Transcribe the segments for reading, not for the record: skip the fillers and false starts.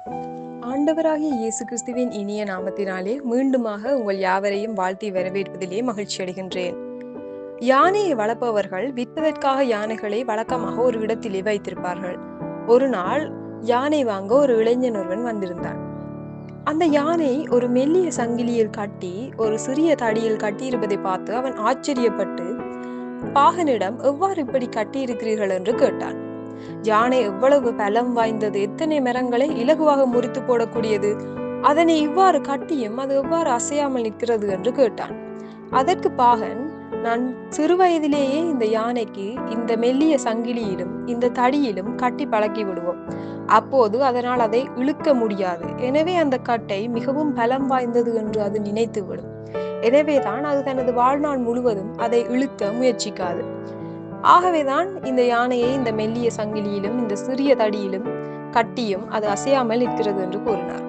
ஆண்டவராகிய இயேசு கிறிஸ்துவின் இனிய நாமத்தினாலே மீண்டுமாக உங்கள் யாவரையும் வாழ்த்தி வரவேற்பதிலே மகிழ்ச்சி அடைகின்றேன். யானையை வளர்ப்பவர்கள் விற்பதற்காக யானைகளை வழக்கமாக ஒரு இடத்திலே வைத்திருப்பார்கள். ஒரு நாள் யானை வாங்க ஒரு இளைஞன் ஒருவன் வந்திருந்தான். அந்த யானை ஒரு மெல்லிய சங்கிலியில் கட்டி ஒரு சிறிய தடியில் கட்டியிருப்பதை பார்த்து அவன் ஆச்சரியப்பட்டு பாகனிடம் எவ்வாறு இப்படி கட்டியிருக்கிறீர்கள் என்று கேட்டான். யானை எவ்வளவு பலம் வாய்ந்தது, எத்தனை மரங்களை இலகுவாக முறித்து போடக்கூடியது, அதனை இவ்வாறு கட்டியும் அது எவ்வாறு அசையாமல் நிற்கிறது என்று கேட்டான். அதற்கு பாகன், நான் சிறு வயதிலேயே இந்த யானைக்கு இந்த மெல்லிய சங்கிலியிலும் இந்த தடியிலும் கட்டி பழக்கி விடுவோம், அப்போது அதனால் அதை இழுக்க முடியாது, எனவே அந்த கட்டை மிகவும் பலம் வாய்ந்தது என்று அது நினைத்து விடும். எனவேதான் அது தனது வாழ்நாள் முழுவதும் அதை இழுக்க முயற்சிக்காது. ஆகவேதான் இந்த யானையை இந்த மெல்லிய சங்கிலியிலும் இந்த சிறிய தடியிலும் கட்டியும் அது அசையாமல் நிற்கிறது என்று கூறினார்.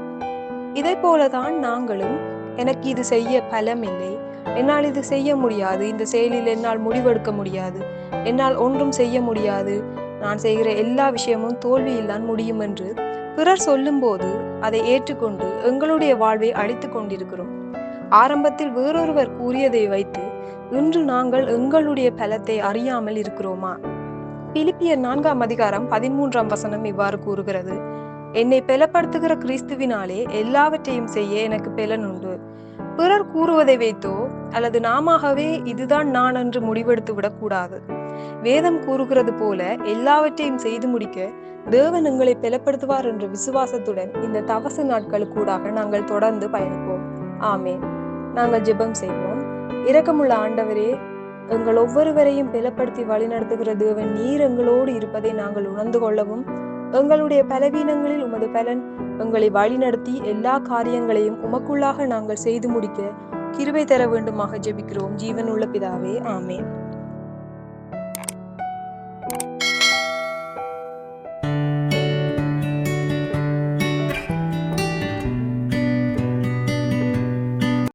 இதை போலதான் நாங்களும், எனக்கு இது செய்ய பலம் இல்லை, என்னால் இது செய்ய முடியாது, இந்த செயலில் என்னால் முடிவெடுக்க முடியாது, என்னால் ஒன்றும் செய்ய முடியாது, நான் செய்கிற எல்லா விஷயமும் தோல்வியில் தான் முடியும் என்று பிறர் சொல்லும் போது அதை ஏற்றுக்கொண்டு எங்களுடைய வாழ்வை அழித்து கொண்டிருக்கிறோம். ஆரம்பத்தில் வேறொருவர் கூறியதை வைத்து இன்று நாங்கள் எங்களுடைய பலத்தை அறியாமல் இருக்கிறோமா? பிலிப்பியர் 4:13 இவ்வாறு கூறுகிறது, என்னை பலப்படுத்துகிற கிறிஸ்துவினாலே எல்லாவற்றையும் செய்ய எனக்கு பலன் உண்டு. பிறர் கூறுவதை வைத்தோ அல்லது நாமவே இதுதான் நான் என்று முடிவெடுத்து விடக்கூடாது. வேதம் கூறுகிறது போல எல்லாவற்றையும் செய்து முடிக்க தேவன் எங்களை பலப்படுத்துவார் என்ற விசுவாசத்துடன் இந்த தவச நாட்களுக்கூடாக நாங்கள் தொடர்ந்து பயணிப்போம். ஆமேன். நாங்கள் ஜெபம் செய்வோம். இரக்கமுள்ள ஆண்டவரே, எங்கள் ஒவ்வொருவரையும் பலப்படுத்தி வழிநடத்துகிற தேவன் நீர் எங்களோடு இருப்பதை நாங்கள் உணர்ந்து கொள்ளவும், எங்களுடைய பலவீனங்களில் உமது பலன் எங்களை வழிநடத்தி எல்லா காரியங்களையும் உமக்குள்ளாக நாங்கள் செய்து முடிக்க கிருபை தர வேண்டுமாக ஜெபிக்கிறோம். ஜீவனுள்ள பிதாவே, ஆமேன்.